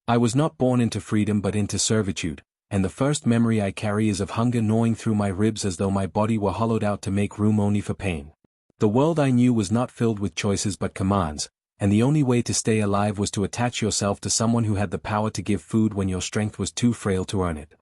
I was not born into freedom but into servitude, and the first memory I carry is of hunger gnawing through my ribs as though my body were hollowed out to make room only for pain. The world I knew was not filled with choices but commands, and the only way to stay alive was to attach yourself to someone who had the power to give food when your strength was too frail to earn it.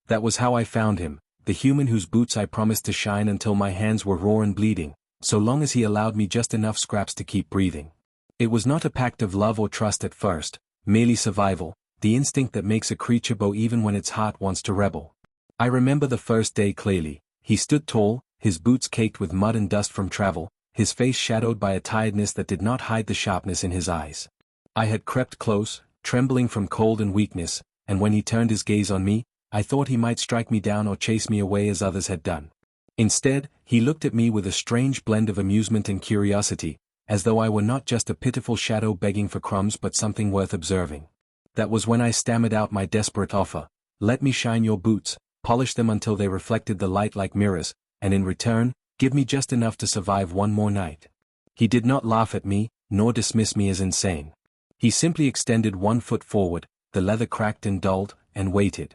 That was how I found him, the human whose boots I promised to shine until my hands were raw and bleeding, so long as he allowed me just enough scraps to keep breathing. It was not a pact of love or trust at first, merely survival, the instinct that makes a creature bow even when its heart wants to rebel. I remember the first day clearly. He stood tall, his boots caked with mud and dust from travel, his face shadowed by a tiredness that did not hide the sharpness in his eyes. I had crept close, trembling from cold and weakness, and when he turned his gaze on me, I thought he might strike me down or chase me away as others had done. Instead, he looked at me with a strange blend of amusement and curiosity, as though I were not just a pitiful shadow begging for crumbs but something worth observing. That was when I stammered out my desperate offer. Let me shine your boots, polish them until they reflected the light like mirrors, and in return, give me just enough to survive one more night. He did not laugh at me, nor dismiss me as insane. He simply extended one foot forward, the leather cracked and dulled, and waited.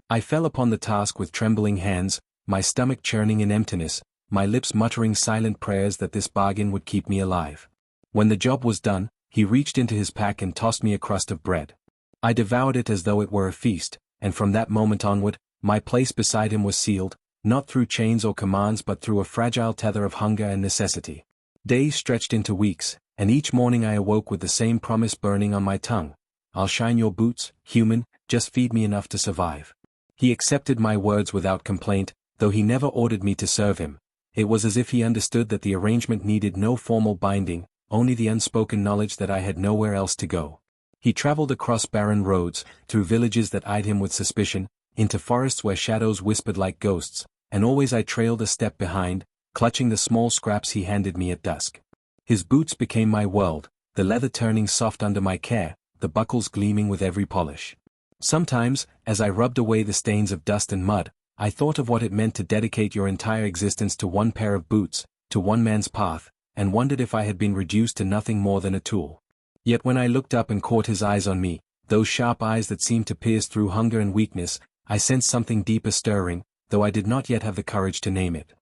I fell upon the task with trembling hands, my stomach churning in emptiness, my lips muttering silent prayers that this bargain would keep me alive. When the job was done, he reached into his pack and tossed me a crust of bread. I devoured it as though it were a feast, and from that moment onward, my place beside him was sealed, not through chains or commands but through a fragile tether of hunger and necessity. Days stretched into weeks, and each morning I awoke with the same promise burning on my tongue. I'll shine your boots, human, just feed me enough to survive. He accepted my words without complaint, though he never ordered me to serve him. It was as if he understood that the arrangement needed no formal binding, only the unspoken knowledge that I had nowhere else to go. He traveled across barren roads, through villages that eyed him with suspicion, into forests where shadows whispered like ghosts, and always I trailed a step behind, clutching the small scraps he handed me at dusk. His boots became my world, the leather turning soft under my care, the buckles gleaming with every polish. Sometimes, as I rubbed away the stains of dust and mud, I thought of what it meant to dedicate your entire existence to one pair of boots, to one man's path, and wondered if I had been reduced to nothing more than a tool. Yet when I looked up and caught his eyes on me, those sharp eyes that seemed to pierce through hunger and weakness, I sensed something deeper stirring, though I did not yet have the courage to name it.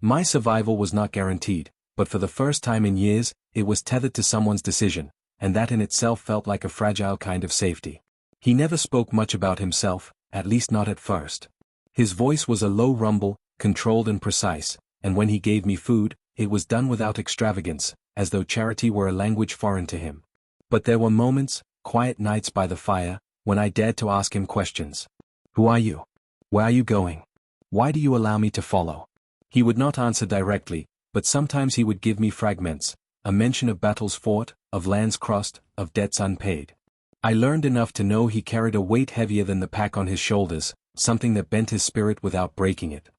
My survival was not guaranteed, but for the first time in years, it was tethered to someone's decision, and that in itself felt like a fragile kind of safety. He never spoke much about himself, at least not at first. His voice was a low rumble, controlled and precise, and when he gave me food, it was done without extravagance, as though charity were a language foreign to him. But there were moments, quiet nights by the fire, when I dared to ask him questions. Who are you? Where are you going? Why do you allow me to follow? He would not answer directly, but sometimes he would give me fragments, a mention of battles fought, of lands crossed, of debts unpaid. I learned enough to know he carried a weight heavier than the pack on his shoulders, something that bent his spirit without breaking it.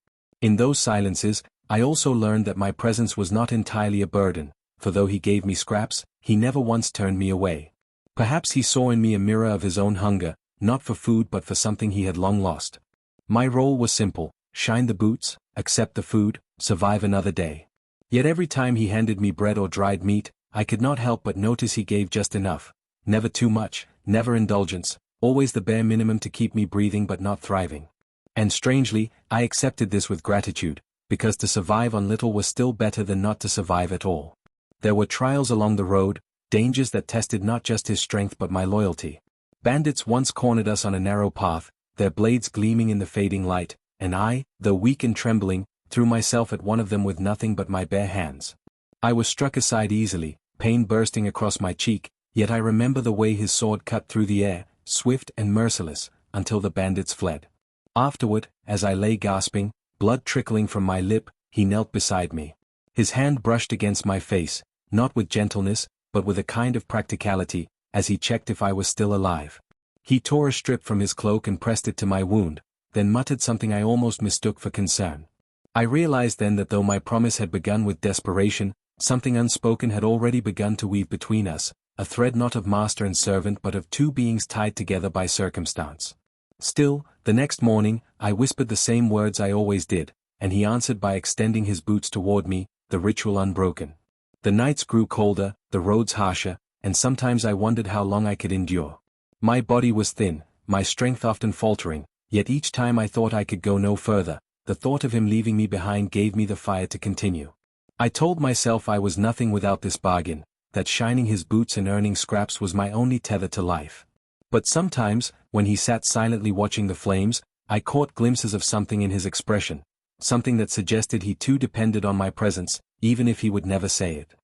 In those silences, I also learned that my presence was not entirely a burden, for though he gave me scraps, he never once turned me away. Perhaps he saw in me a mirror of his own hunger, not for food but for something he had long lost. My role was simple: shine the boots, accept the food, survive another day. Yet every time he handed me bread or dried meat, I could not help but notice he gave just enough. Never too much, never indulgence, always the bare minimum to keep me breathing but not thriving. And strangely, I accepted this with gratitude, because to survive on little was still better than not to survive at all. There were trials along the road, dangers that tested not just his strength but my loyalty. Bandits once cornered us on a narrow path, their blades gleaming in the fading light, and I, though weak and trembling, threw myself at one of them with nothing but my bare hands. I was struck aside easily, pain bursting across my cheek, yet I remember the way his sword cut through the air, swift and merciless, until the bandits fled. Afterward, as I lay gasping, blood trickling from my lip, he knelt beside me. His hand brushed against my face, not with gentleness, but with a kind of practicality, as he checked if I was still alive. He tore a strip from his cloak and pressed it to my wound, then muttered something I almost mistook for concern. I realized then that though my promise had begun with desperation, something unspoken had already begun to weave between us, a thread not of master and servant but of two beings tied together by circumstance. Still, the next morning, I whispered the same words I always did, and he answered by extending his boots toward me, the ritual unbroken. The nights grew colder, the roads harsher, and sometimes I wondered how long I could endure. My body was thin, my strength often faltering, yet each time I thought I could go no further, the thought of him leaving me behind gave me the fire to continue. I told myself I was nothing without this bargain, that shining his boots and earning scraps was my only tether to life. But sometimes, when he sat silently watching the flames, I caught glimpses of something in his expression, something that suggested he too depended on my presence, even if he would never say it.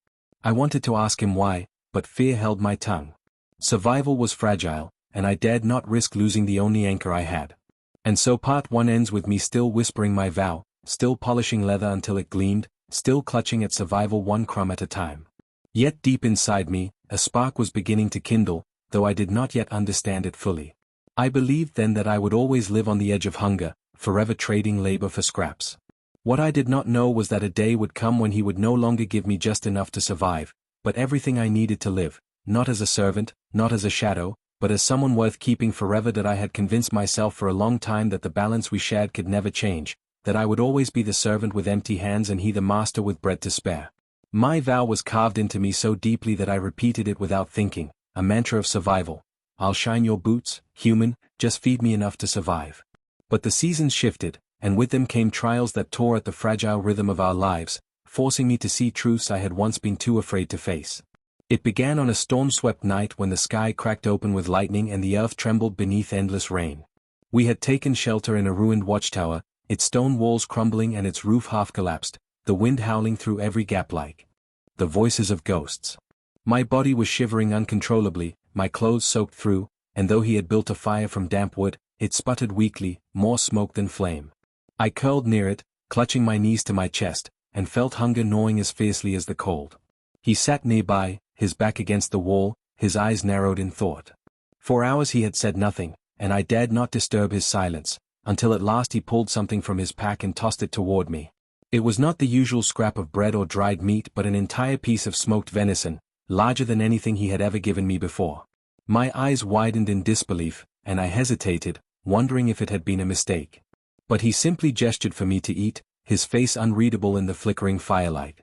I wanted to ask him why, but fear held my tongue. Survival was fragile, and I dared not risk losing the only anchor I had. And so part 1 ends with me still whispering my vow, still polishing leather until it gleamed, still clutching at survival one crumb at a time. Yet deep inside me, a spark was beginning to kindle, though I did not yet understand it fully. I believed then that I would always live on the edge of hunger, forever trading labor for scraps. What I did not know was that a day would come when he would no longer give me just enough to survive, but everything I needed to live, not as a servant, not as a shadow, but as someone worth keeping forever. That I had convinced myself for a long time that the balance we shared could never change, that I would always be the servant with empty hands and he the master with bread to spare. My vow was carved into me so deeply that I repeated it without thinking, a mantra of survival. I'll shine your boots, human, just feed me enough to survive. But the seasons shifted, and with them came trials that tore at the fragile rhythm of our lives, forcing me to see truths I had once been too afraid to face. It began on a storm-swept night when the sky cracked open with lightning and the earth trembled beneath endless rain. We had taken shelter in a ruined watchtower, its stone walls crumbling and its roof half collapsed, the wind howling through every gap like the voices of ghosts. My body was shivering uncontrollably, my clothes soaked through, and though he had built a fire from damp wood, it sputtered weakly, more smoke than flame. I curled near it, clutching my knees to my chest, and felt hunger gnawing as fiercely as the cold. He sat nearby, his back against the wall, his eyes narrowed in thought. For hours he had said nothing, and I dared not disturb his silence, until at last he pulled something from his pack and tossed it toward me. It was not the usual scrap of bread or dried meat but an entire piece of smoked venison, larger than anything he had ever given me before. My eyes widened in disbelief, and I hesitated, wondering if it had been a mistake. But he simply gestured for me to eat, his face unreadable in the flickering firelight.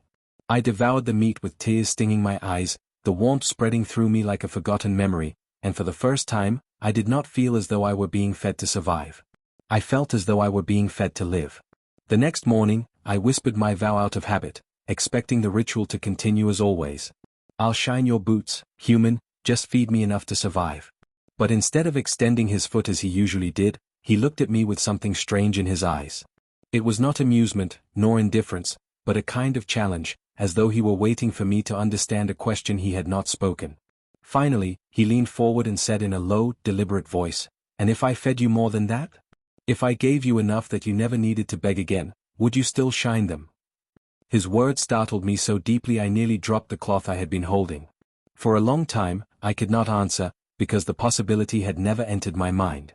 I devoured the meat with tears stinging my eyes, the warmth spreading through me like a forgotten memory, and for the first time, I did not feel as though I were being fed to survive. I felt as though I were being fed to live. The next morning, I whispered my vow out of habit, expecting the ritual to continue as always. I'll shine your boots, human, just feed me enough to survive. But instead of extending his foot as he usually did, he looked at me with something strange in his eyes. It was not amusement, nor indifference, but a kind of challenge, as though he were waiting for me to understand a question he had not spoken. Finally, he leaned forward and said in a low, deliberate voice, "And if I fed you more than that? If I gave you enough that you never needed to beg again, would you still shine them?" His words startled me so deeply I nearly dropped the cloth I had been holding. For a long time, I could not answer, because the possibility had never entered my mind.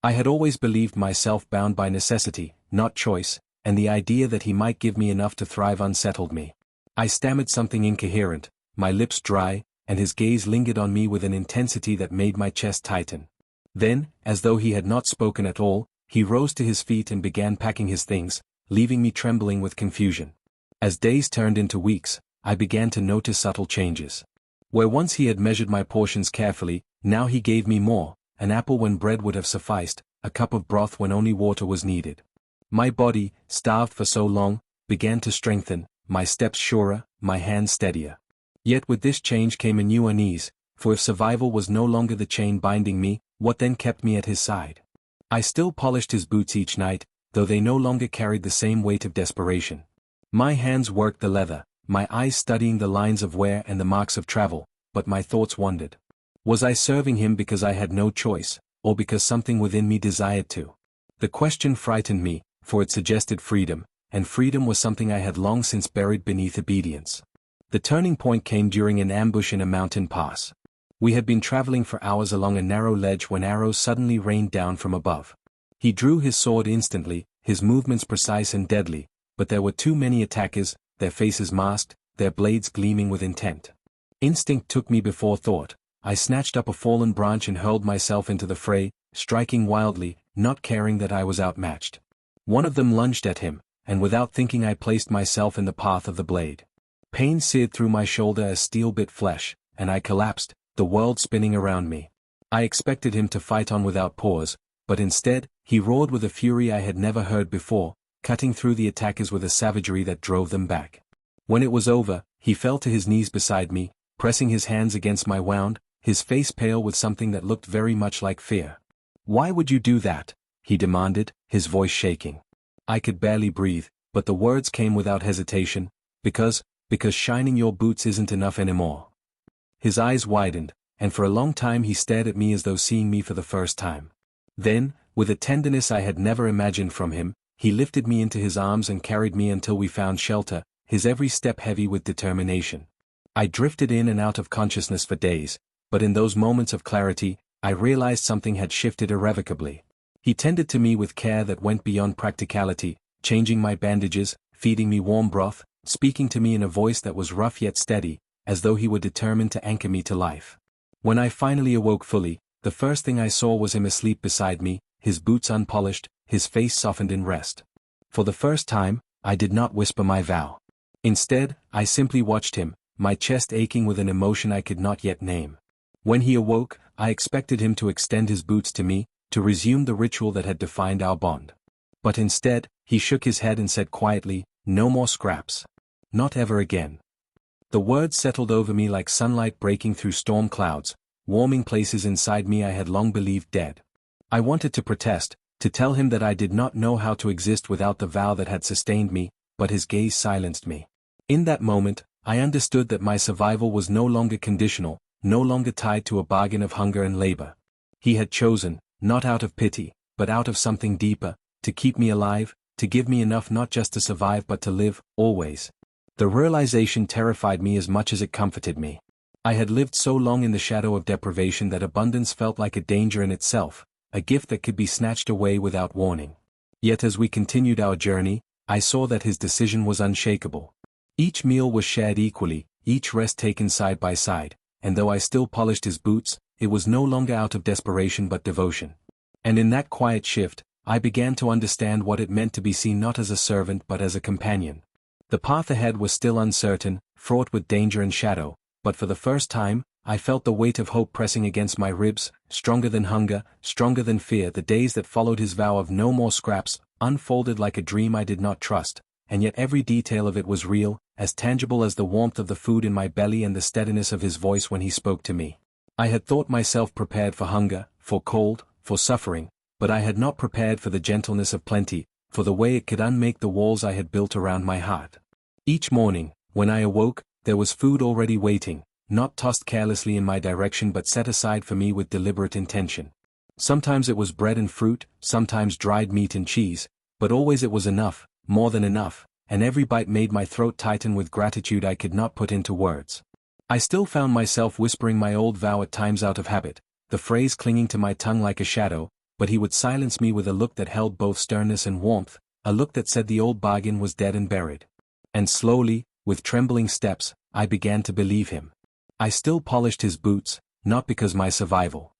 I had always believed myself bound by necessity, not choice, and the idea that he might give me enough to thrive unsettled me. I stammered something incoherent, my lips dry, and his gaze lingered on me with an intensity that made my chest tighten. Then, as though he had not spoken at all, he rose to his feet and began packing his things, leaving me trembling with confusion. As days turned into weeks, I began to notice subtle changes. Where once he had measured my portions carefully, now he gave me more, an apple when bread would have sufficed, a cup of broth when only water was needed. My body, starved for so long, began to strengthen, my steps surer, my hands steadier. Yet with this change came a new unease, for if survival was no longer the chain binding me, what then kept me at his side? I still polished his boots each night, though they no longer carried the same weight of desperation. My hands worked the leather, my eyes studying the lines of wear and the marks of travel, but my thoughts wandered. Was I serving him because I had no choice, or because something within me desired to? The question frightened me, for it suggested freedom, and freedom was something I had long since buried beneath obedience. The turning point came during an ambush in a mountain pass. We had been traveling for hours along a narrow ledge when arrows suddenly rained down from above. He drew his sword instantly, his movements precise and deadly, but there were too many attackers, their faces masked, their blades gleaming with intent. Instinct took me before thought. I snatched up a fallen branch and hurled myself into the fray, striking wildly, not caring that I was outmatched. One of them lunged at him, and without thinking I placed myself in the path of the blade. Pain seared through my shoulder as steel bit flesh, and I collapsed, the world spinning around me. I expected him to fight on without pause, but instead, he roared with a fury I had never heard before, cutting through the attackers with a savagery that drove them back. When it was over, he fell to his knees beside me, pressing his hands against my wound, his face pale with something that looked very much like fear. "Why would you do that?" he demanded, his voice shaking. I could barely breathe, but the words came without hesitation, because shining your boots isn't enough anymore." His eyes widened, and for a long time he stared at me as though seeing me for the first time. Then, with a tenderness I had never imagined from him, he lifted me into his arms and carried me until we found shelter, his every step heavy with determination. I drifted in and out of consciousness for days, but in those moments of clarity, I realized something had shifted irrevocably. He tended to me with care that went beyond practicality, changing my bandages, feeding me warm broth, speaking to me in a voice that was rough yet steady, as though he were determined to anchor me to life. When I finally awoke fully, the first thing I saw was him asleep beside me, his boots unpolished, his face softened in rest. For the first time, I did not whisper my vow. Instead, I simply watched him, my chest aching with an emotion I could not yet name. When he awoke, I expected him to extend his boots to me, to resume the ritual that had defined our bond. But instead, he shook his head and said quietly, "No more scraps. Not ever again." The words settled over me like sunlight breaking through storm clouds, warming places inside me I had long believed dead. I wanted to protest, to tell him that I did not know how to exist without the vow that had sustained me, but his gaze silenced me. In that moment, I understood that my survival was no longer conditional, no longer tied to a bargain of hunger and labor. He had chosen, not out of pity, but out of something deeper, to keep me alive, to give me enough not just to survive but to live, always. The realization terrified me as much as it comforted me. I had lived so long in the shadow of deprivation that abundance felt like a danger in itself, a gift that could be snatched away without warning. Yet as we continued our journey, I saw that his decision was unshakable. Each meal was shared equally, each rest taken side by side, and though I still polished his boots, it was no longer out of desperation but devotion. And in that quiet shift, I began to understand what it meant to be seen not as a servant but as a companion. The path ahead was still uncertain, fraught with danger and shadow, but for the first time, I felt the weight of hope pressing against my ribs, stronger than hunger, stronger than fear. The days that followed his vow of no more scraps, unfolded like a dream I did not trust, and yet every detail of it was real, as tangible as the warmth of the food in my belly and the steadiness of his voice when he spoke to me. I had thought myself prepared for hunger, for cold, for suffering, but I had not prepared for the gentleness of plenty, for the way it could unmake the walls I had built around my heart. Each morning, when I awoke, there was food already waiting, not tossed carelessly in my direction but set aside for me with deliberate intention. Sometimes it was bread and fruit, sometimes dried meat and cheese, but always it was enough, more than enough, and every bite made my throat tighten with gratitude I could not put into words. I still found myself whispering my old vow at times out of habit, the phrase clinging to my tongue like a shadow, but he would silence me with a look that held both sternness and warmth, a look that said the old bargain was dead and buried. And slowly, with trembling steps, I began to believe him. I still polished his boots, not because my survival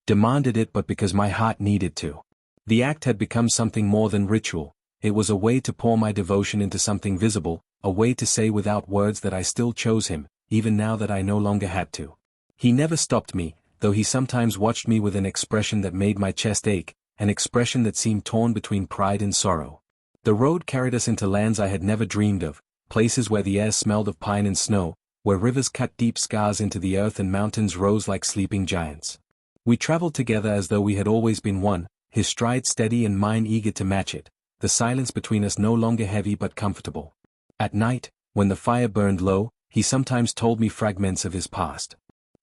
demanded it but because my heart needed to. The act had become something more than ritual, it was a way to pour my devotion into something visible, a way to say without words that I still chose him, even now that I no longer had to. He never stopped me, though he sometimes watched me with an expression that made my chest ache, an expression that seemed torn between pride and sorrow. The road carried us into lands I had never dreamed of, places where the air smelled of pine and snow, where rivers cut deep scars into the earth and mountains rose like sleeping giants. We traveled together as though we had always been one, his stride steady and mine eager to match it, the silence between us no longer heavy but comfortable. At night, when the fire burned low, he sometimes told me fragments of his past.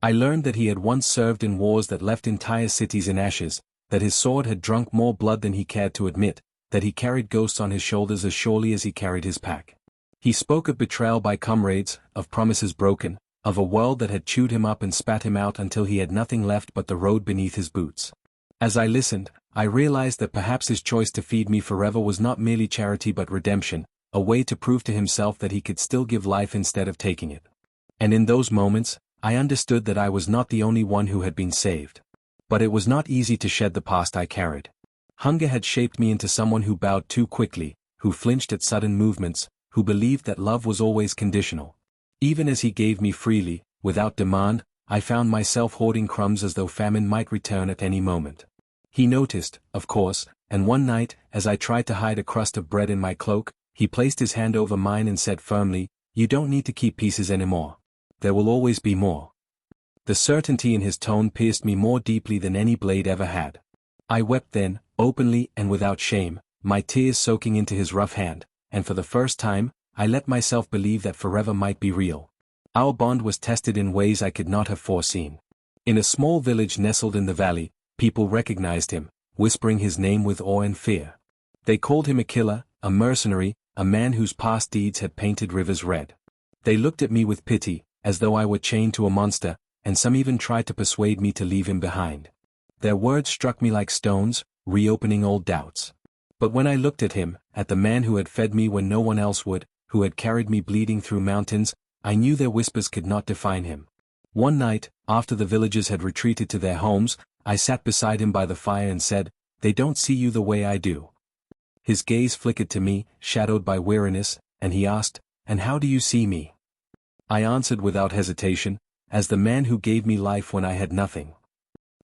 I learned that he had once served in wars that left entire cities in ashes, that his sword had drunk more blood than he cared to admit, that he carried ghosts on his shoulders as surely as he carried his pack. He spoke of betrayal by comrades, of promises broken, of a world that had chewed him up and spat him out until he had nothing left but the road beneath his boots. As I listened, I realized that perhaps his choice to feed me forever was not merely charity but redemption, a way to prove to himself that he could still give life instead of taking it. And in those moments, I understood that I was not the only one who had been saved. But it was not easy to shed the past I carried. Hunger had shaped me into someone who bowed too quickly, who flinched at sudden movements, who believed that love was always conditional. Even as he gave me freely, without demand, I found myself hoarding crumbs as though famine might return at any moment. He noticed, of course, and one night, as I tried to hide a crust of bread in my cloak, he placed his hand over mine and said firmly, "You don't need to keep pieces anymore. There will always be more." The certainty in his tone pierced me more deeply than any blade ever had. I wept then, openly and without shame, my tears soaking into his rough hand, and for the first time, I let myself believe that forever might be real. Our bond was tested in ways I could not have foreseen. In a small village nestled in the valley, people recognized him, whispering his name with awe and fear. They called him a killer, a mercenary, a man whose past deeds had painted rivers red. They looked at me with pity, as though I were chained to a monster, and some even tried to persuade me to leave him behind. Their words struck me like stones, reopening old doubts. But when I looked at him, at the man who had fed me when no one else would, who had carried me bleeding through mountains, I knew their whispers could not define him. One night, after the villagers had retreated to their homes, I sat beside him by the fire and said, "They don't see you the way I do." His gaze flickered to me, shadowed by weariness, and he asked, "And how do you see me?" I answered without hesitation, "As the man who gave me life when I had nothing."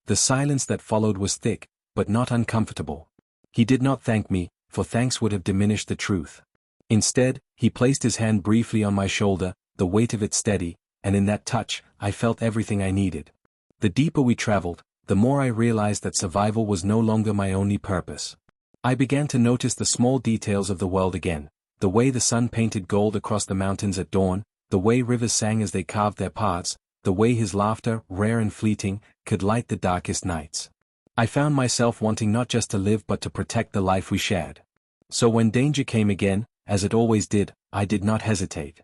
The silence that followed was thick, but not uncomfortable. He did not thank me, for thanks would have diminished the truth. Instead, he placed his hand briefly on my shoulder, the weight of it steady, and in that touch, I felt everything I needed. The deeper we traveled, the more I realized that survival was no longer my only purpose. I began to notice the small details of the world again, the way the sun painted gold across the mountains at dawn, the way rivers sang as they carved their paths, the way his laughter, rare and fleeting, could light the darkest nights. I found myself wanting not just to live but to protect the life we shared. So when danger came again, as it always did, I did not hesitate.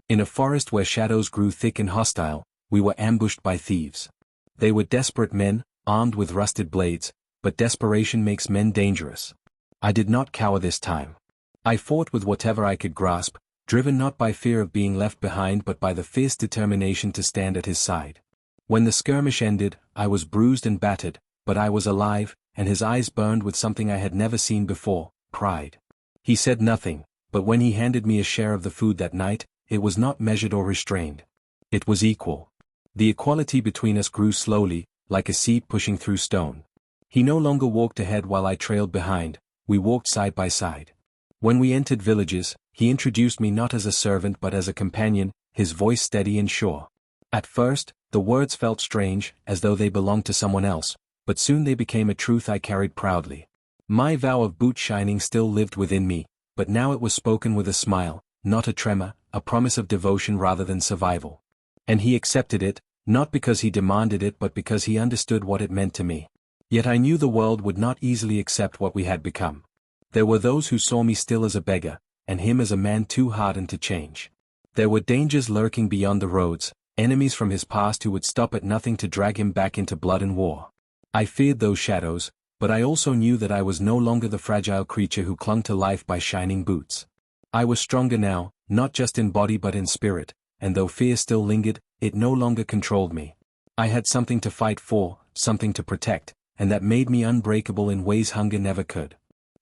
In a forest where shadows grew thick and hostile, we were ambushed by thieves. They were desperate men, armed with rusted blades, but desperation makes men dangerous. I did not cower this time. I fought with whatever I could grasp, driven not by fear of being left behind but by the fierce determination to stand at his side. When the skirmish ended, I was bruised and battered, but I was alive, and his eyes burned with something I had never seen before, pride. He said nothing, but when he handed me a share of the food that night, it was not measured or restrained. It was equal. The equality between us grew slowly, like a seed pushing through stone. He no longer walked ahead while I trailed behind, we walked side by side. When we entered villages, he introduced me not as a servant but as a companion, his voice steady and sure. At first, the words felt strange, as though they belonged to someone else, but soon they became a truth I carried proudly. My vow of boot shining still lived within me, but now it was spoken with a smile, not a tremor, a promise of devotion rather than survival. And he accepted it, not because he demanded it but because he understood what it meant to me. Yet I knew the world would not easily accept what we had become. There were those who saw me still as a beggar, and him as a man too hardened to change. There were dangers lurking beyond the roads, enemies from his past who would stop at nothing to drag him back into blood and war. I feared those shadows, but I also knew that I was no longer the fragile creature who clung to life by shining boots. I was stronger now, not just in body but in spirit, and though fear still lingered, it no longer controlled me. I had something to fight for, something to protect, and that made me unbreakable in ways hunger never could.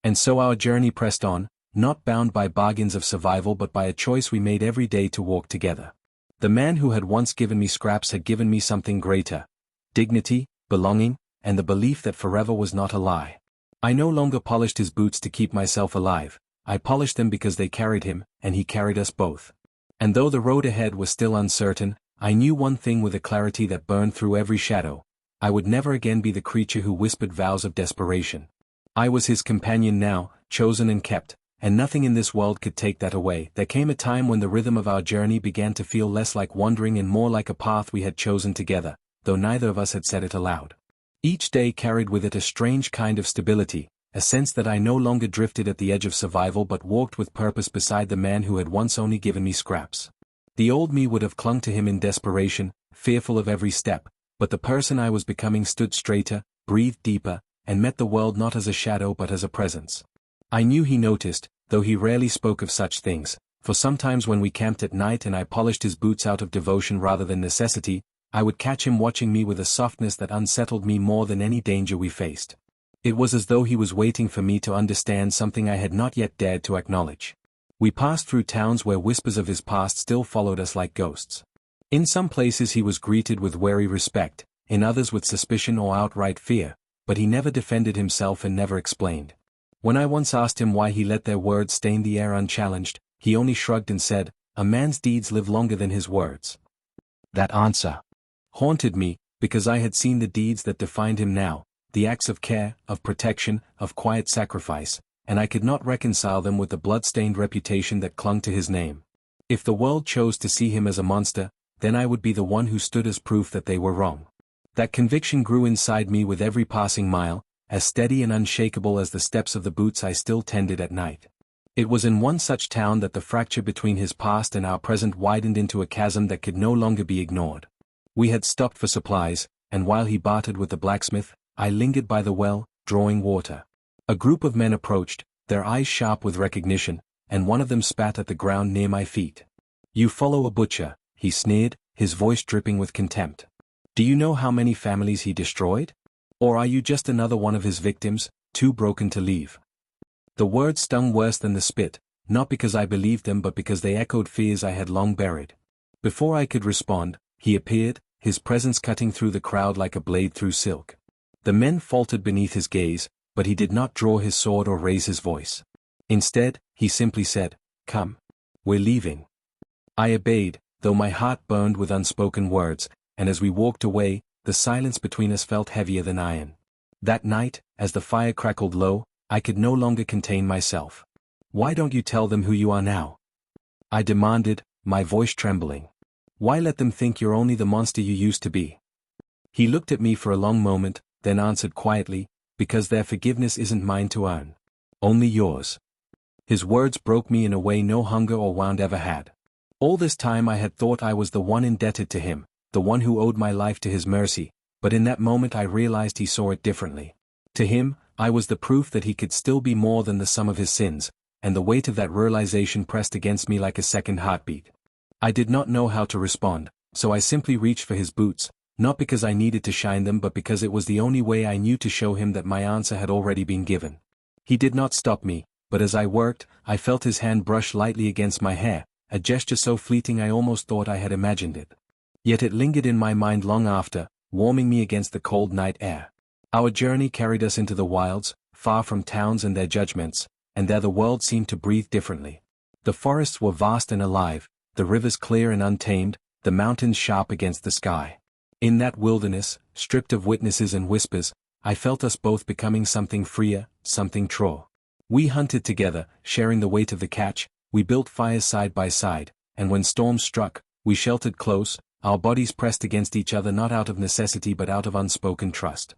And so our journey pressed on, not bound by bargains of survival but by a choice we made every day to walk together. The man who had once given me scraps had given me something greater: dignity, belonging, and the belief that forever was not a lie. I no longer polished his boots to keep myself alive, I polished them because they carried him, and he carried us both. And though the road ahead was still uncertain, I knew one thing with a clarity that burned through every shadow: I would never again be the creature who whispered vows of desperation. I was his companion now, chosen and kept, and nothing in this world could take that away. There came a time when the rhythm of our journey began to feel less like wandering and more like a path we had chosen together, though neither of us had said it aloud. Each day carried with it a strange kind of stability, a sense that I no longer drifted at the edge of survival but walked with purpose beside the man who had once only given me scraps. The old me would have clung to him in desperation, fearful of every step, but the person I was becoming stood straighter, breathed deeper, and met the world not as a shadow but as a presence. I knew he noticed, though he rarely spoke of such things, for sometimes when we camped at night and I polished his boots out of devotion rather than necessity, I would catch him watching me with a softness that unsettled me more than any danger we faced. It was as though he was waiting for me to understand something I had not yet dared to acknowledge. We passed through towns where whispers of his past still followed us like ghosts. In some places he was greeted with wary respect, in others with suspicion or outright fear, but he never defended himself and never explained. When I once asked him why he let their words stain the air unchallenged, he only shrugged and said, "A man's deeds live longer than his words." That answer haunted me, because I had seen the deeds that defined him now, the acts of care, of protection, of quiet sacrifice, and I could not reconcile them with the blood-stained reputation that clung to his name. If the world chose to see him as a monster, then I would be the one who stood as proof that they were wrong. That conviction grew inside me with every passing mile, as steady and unshakable as the steps of the boots I still tended at night. It was in one such town that the fracture between his past and our present widened into a chasm that could no longer be ignored. We had stopped for supplies, and while he bartered with the blacksmith, I lingered by the well, drawing water. A group of men approached, their eyes sharp with recognition, and one of them spat at the ground near my feet. "You follow a butcher," he sneered, his voice dripping with contempt. "Do you know how many families he destroyed? Or are you just another one of his victims, too broken to leave?" The words stung worse than the spit, not because I believed them but because they echoed fears I had long buried. Before I could respond, he appeared, his presence cutting through the crowd like a blade through silk. The men faltered beneath his gaze, but he did not draw his sword or raise his voice. Instead, he simply said, "Come. We're leaving." I obeyed, though my heart burned with unspoken words, and as we walked away, the silence between us felt heavier than iron. That night, as the fire crackled low, I could no longer contain myself. "Why don't you tell them who you are now?" I demanded, my voice trembling. "Why let them think you're only the monster you used to be?" He looked at me for a long moment, then answered quietly, "Because their forgiveness isn't mine to earn. Only yours." His words broke me in a way no hunger or wound ever had. All this time I had thought I was the one indebted to him, the one who owed my life to his mercy, but in that moment I realized he saw it differently. To him, I was the proof that he could still be more than the sum of his sins, and the weight of that realization pressed against me like a second heartbeat. I did not know how to respond, so I simply reached for his boots, not because I needed to shine them but because it was the only way I knew to show him that my answer had already been given. He did not stop me, but as I worked, I felt his hand brush lightly against my hair, a gesture so fleeting I almost thought I had imagined it. Yet it lingered in my mind long after, warming me against the cold night air. Our journey carried us into the wilds, far from towns and their judgments, and there the world seemed to breathe differently. The forests were vast and alive, the rivers clear and untamed, the mountains sharp against the sky. In that wilderness, stripped of witnesses and whispers, I felt us both becoming something freer, something truer. We hunted together, sharing the weight of the catch, we built fires side by side, and when storms struck, we sheltered close, our bodies pressed against each other not out of necessity but out of unspoken trust.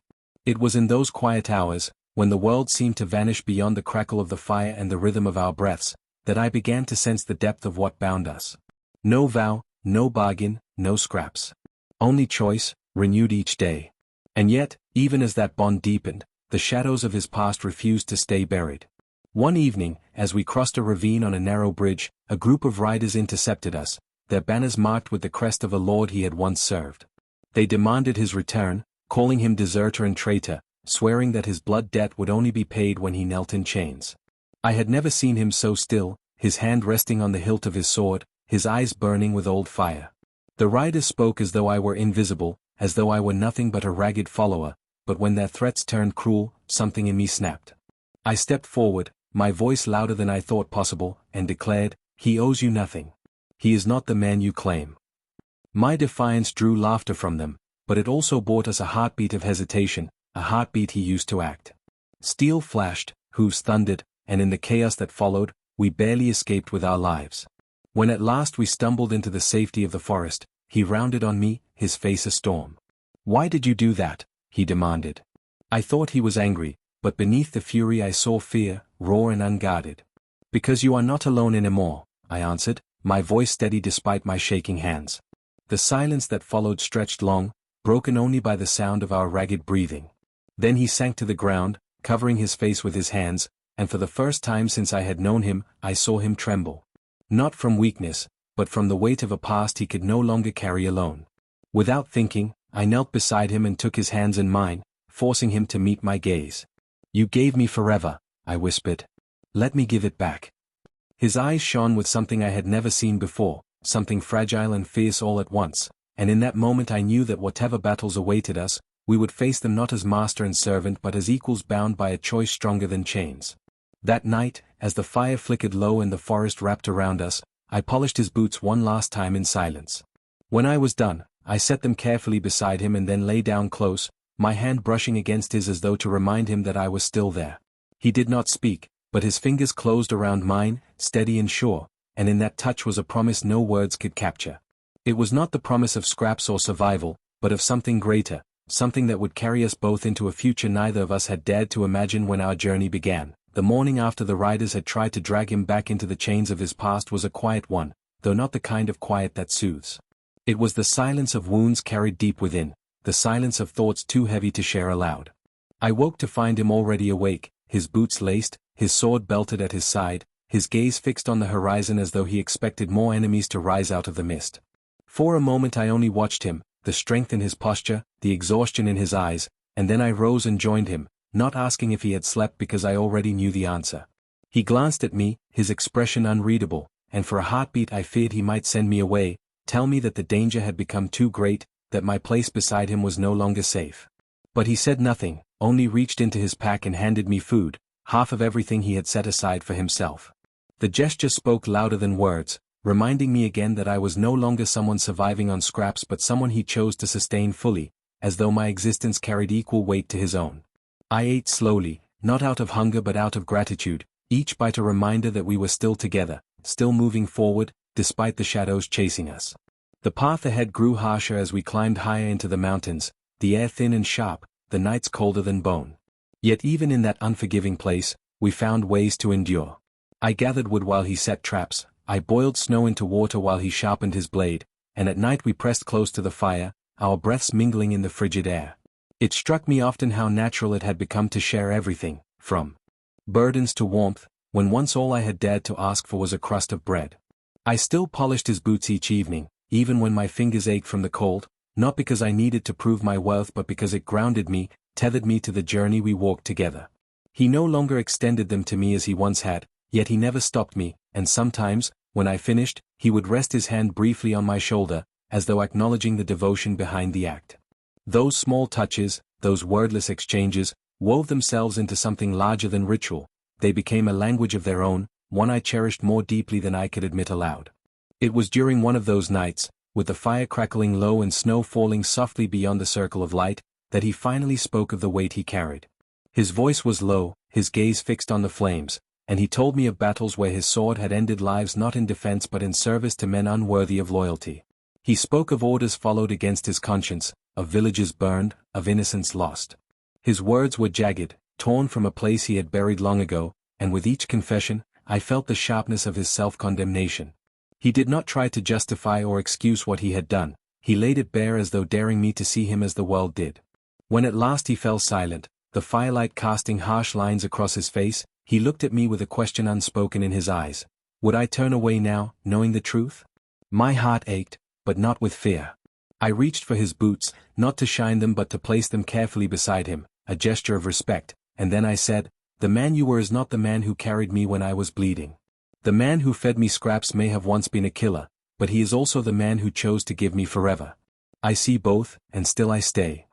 It was in those quiet hours, when the world seemed to vanish beyond the crackle of the fire and the rhythm of our breaths, that I began to sense the depth of what bound us. No vow, no bargain, no scraps. Only choice, renewed each day. And yet, even as that bond deepened, the shadows of his past refused to stay buried. One evening, as we crossed a ravine on a narrow bridge, a group of riders intercepted us, their banners marked with the crest of a lord he had once served. They demanded his return, calling him deserter and traitor, swearing that his blood debt would only be paid when he knelt in chains. I had never seen him so still, his hand resting on the hilt of his sword, his eyes burning with old fire. The riders spoke as though I were invisible, as though I were nothing but a ragged follower, but when their threats turned cruel, something in me snapped. I stepped forward, my voice louder than I thought possible, and declared, "He owes you nothing. He is not the man you claim." My defiance drew laughter from them, but it also brought us a heartbeat of hesitation, a heartbeat he used to act. Steel flashed, hooves thundered, and in the chaos that followed, we barely escaped with our lives. When at last we stumbled into the safety of the forest, he rounded on me, his face a storm. "Why did you do that?" he demanded. I thought he was angry, but beneath the fury I saw fear, raw and unguarded. "Because you are not alone anymore," I answered, my voice steady despite my shaking hands. The silence that followed stretched long, broken only by the sound of our ragged breathing. Then he sank to the ground, covering his face with his hands, and for the first time since I had known him, I saw him tremble. Not from weakness, but from the weight of a past he could no longer carry alone. Without thinking, I knelt beside him and took his hands in mine, forcing him to meet my gaze. "You gave me forever," I whispered. "Let me give it back." His eyes shone with something I had never seen before, something fragile and fierce all at once, and in that moment I knew that whatever battles awaited us, we would face them not as master and servant but as equals bound by a choice stronger than chains. That night, as the fire flickered low and the forest wrapped around us, I polished his boots one last time in silence. When I was done, I set them carefully beside him and then lay down close, my hand brushing against his as though to remind him that I was still there. He did not speak, but his fingers closed around mine, steady and sure, and in that touch was a promise no words could capture. It was not the promise of scraps or survival, but of something greater, something that would carry us both into a future neither of us had dared to imagine when our journey began. The morning after the riders had tried to drag him back into the chains of his past was a quiet one, though not the kind of quiet that soothes. It was the silence of wounds carried deep within, the silence of thoughts too heavy to share aloud. I woke to find him already awake, his boots laced, his sword belted at his side, his gaze fixed on the horizon as though he expected more enemies to rise out of the mist. For a moment I only watched him, the strength in his posture, the exhaustion in his eyes, and then I rose and joined him, not asking if he had slept because I already knew the answer. He glanced at me, his expression unreadable, and for a heartbeat I feared he might send me away, tell me that the danger had become too great, that my place beside him was no longer safe. But he said nothing, only reached into his pack and handed me food, half of everything he had set aside for himself. The gesture spoke louder than words, reminding me again that I was no longer someone surviving on scraps but someone he chose to sustain fully, as though my existence carried equal weight to his own. I ate slowly, not out of hunger but out of gratitude, each bite a reminder that we were still together, still moving forward, despite the shadows chasing us. The path ahead grew harsher as we climbed higher into the mountains, the air thin and sharp, the nights colder than bone. Yet even in that unforgiving place, we found ways to endure. I gathered wood while he set traps, I boiled snow into water while he sharpened his blade, and at night we pressed close to the fire, our breaths mingling in the frigid air. It struck me often how natural it had become to share everything, from burdens to warmth, when once all I had dared to ask for was a crust of bread. I still polished his boots each evening, even when my fingers ached from the cold, not because I needed to prove my worth but because it grounded me, tethered me to the journey we walked together. He no longer extended them to me as he once had, yet he never stopped me, and sometimes, when I finished, he would rest his hand briefly on my shoulder, as though acknowledging the devotion behind the act. Those small touches, those wordless exchanges, wove themselves into something larger than ritual. They became a language of their own, one I cherished more deeply than I could admit aloud. It was during one of those nights, with the fire crackling low and snow falling softly beyond the circle of light, that he finally spoke of the weight he carried. His voice was low, his gaze fixed on the flames, and he told me of battles where his sword had ended lives not in defense but in service to men unworthy of loyalty. He spoke of orders followed against his conscience, of villages burned, of innocence lost. His words were jagged, torn from a place he had buried long ago, and with each confession, I felt the sharpness of his self-condemnation. He did not try to justify or excuse what he had done, he laid it bare as though daring me to see him as the world did. When at last he fell silent, the firelight casting harsh lines across his face, he looked at me with a question unspoken in his eyes. Would I turn away now, knowing the truth? My heart ached, but not with fear. I reached for his boots, not to shine them but to place them carefully beside him, a gesture of respect, and then I said, "The man you were is not the man who carried me when I was bleeding. The man who fed me scraps may have once been a killer, but he is also the man who chose to give me forever. I see both, and still I stay."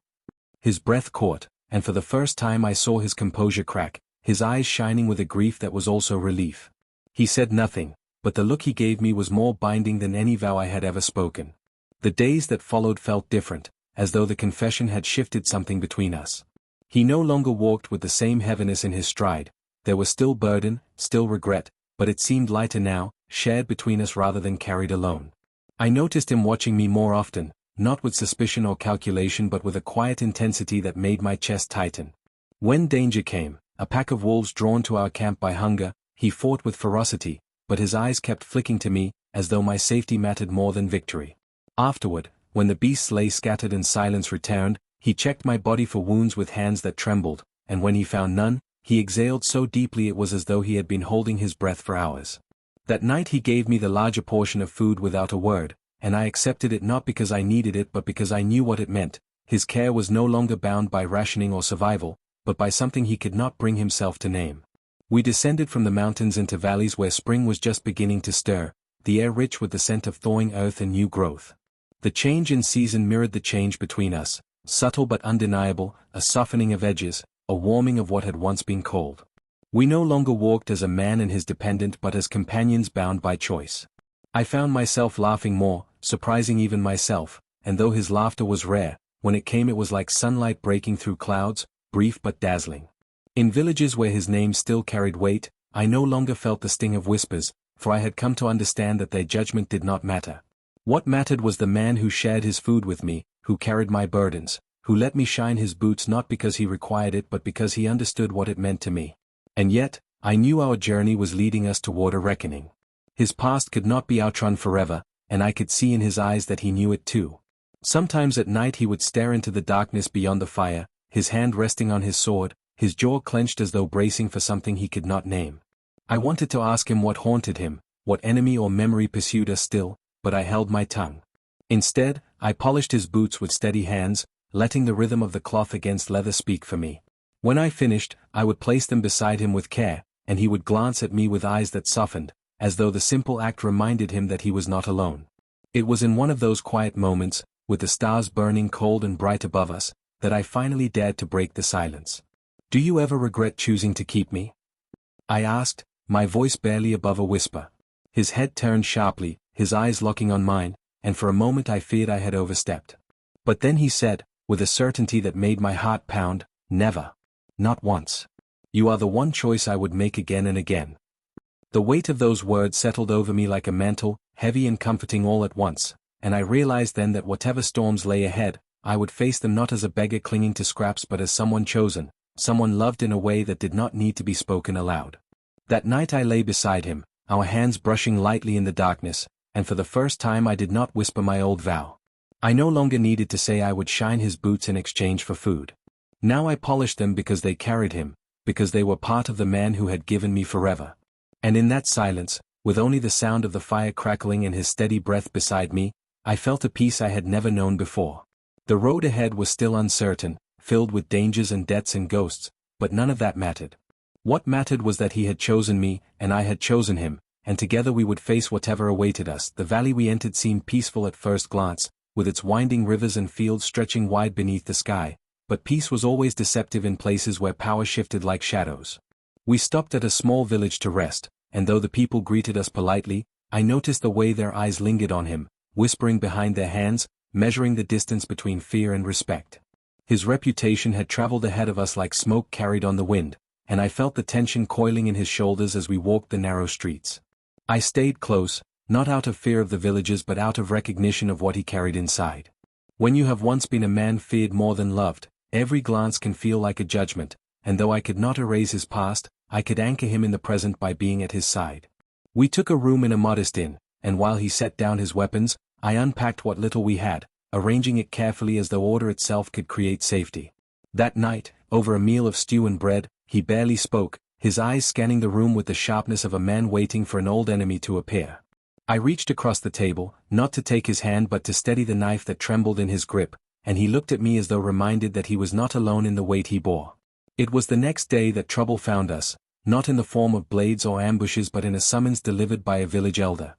His breath caught, and for the first time I saw his composure crack, his eyes shining with a grief that was also relief. He said nothing, but the look he gave me was more binding than any vow I had ever spoken. The days that followed felt different, as though the confession had shifted something between us. He no longer walked with the same heaviness in his stride, there was still burden, still regret, but it seemed lighter now, shared between us rather than carried alone. I noticed him watching me more often, not with suspicion or calculation but with a quiet intensity that made my chest tighten. When danger came, a pack of wolves drawn to our camp by hunger, he fought with ferocity, but his eyes kept flicking to me, as though my safety mattered more than victory. Afterward, when the beasts lay scattered and silence returned, he checked my body for wounds with hands that trembled, and when he found none, he exhaled so deeply it was as though he had been holding his breath for hours. That night he gave me the larger portion of food without a word, and I accepted it not because I needed it but because I knew what it meant. His care was no longer bound by rationing or survival, but by something he could not bring himself to name. We descended from the mountains into valleys where spring was just beginning to stir, the air rich with the scent of thawing earth and new growth. The change in season mirrored the change between us, subtle but undeniable, a softening of edges, a warming of what had once been cold. We no longer walked as a man and his dependent but as companions bound by choice. I found myself laughing more, surprising even myself, and though his laughter was rare, when it came it was like sunlight breaking through clouds, brief but dazzling. In villages where his name still carried weight, I no longer felt the sting of whispers, for I had come to understand that their judgment did not matter. What mattered was the man who shared his food with me, who carried my burdens, who let me shine his boots not because he required it but because he understood what it meant to me. And yet, I knew our journey was leading us toward a reckoning. His past could not be outrun forever, and I could see in his eyes that he knew it too. Sometimes at night he would stare into the darkness beyond the fire, his hand resting on his sword, his jaw clenched as though bracing for something he could not name. I wanted to ask him what haunted him, what enemy or memory pursued us still, but I held my tongue. Instead, I polished his boots with steady hands, letting the rhythm of the cloth against leather speak for me. When I finished, I would place them beside him with care, and he would glance at me with eyes that softened, as though the simple act reminded him that he was not alone. It was in one of those quiet moments, with the stars burning cold and bright above us, that I finally dared to break the silence. "Do you ever regret choosing to keep me?" I asked, my voice barely above a whisper. His head turned sharply, his eyes locking on mine, and for a moment I feared I had overstepped. But then he said, with a certainty that made my heart pound, "Never. Not once. You are the one choice I would make again and again." The weight of those words settled over me like a mantle, heavy and comforting all at once, and I realized then that whatever storms lay ahead, I would face them not as a beggar clinging to scraps but as someone chosen, someone loved in a way that did not need to be spoken aloud. That night I lay beside him, our hands brushing lightly in the darkness, and for the first time I did not whisper my old vow. I no longer needed to say I would shine his boots in exchange for food. Now I polished them because they carried him, because they were part of the man who had given me forever. And in that silence, with only the sound of the fire crackling and his steady breath beside me, I felt a peace I had never known before. The road ahead was still uncertain, filled with dangers and deaths and ghosts, but none of that mattered. What mattered was that he had chosen me, and I had chosen him, and together we would face whatever awaited us. The valley we entered seemed peaceful at first glance, with its winding rivers and fields stretching wide beneath the sky, but peace was always deceptive in places where power shifted like shadows. We stopped at a small village to rest, and though the people greeted us politely, I noticed the way their eyes lingered on him, whispering behind their hands, measuring the distance between fear and respect. His reputation had traveled ahead of us like smoke carried on the wind, and I felt the tension coiling in his shoulders as we walked the narrow streets. I stayed close, not out of fear of the villagers but out of recognition of what he carried inside. When you have once been a man feared more than loved, every glance can feel like a judgment, and though I could not erase his past, I could anchor him in the present by being at his side. We took a room in a modest inn, and while he set down his weapons, I unpacked what little we had, arranging it carefully as though order itself could create safety. That night, over a meal of stew and bread, he barely spoke, his eyes scanning the room with the sharpness of a man waiting for an old enemy to appear. I reached across the table, not to take his hand but to steady the knife that trembled in his grip, and he looked at me as though reminded that he was not alone in the weight he bore. It was the next day that trouble found us, not in the form of blades or ambushes but in a summons delivered by a village elder.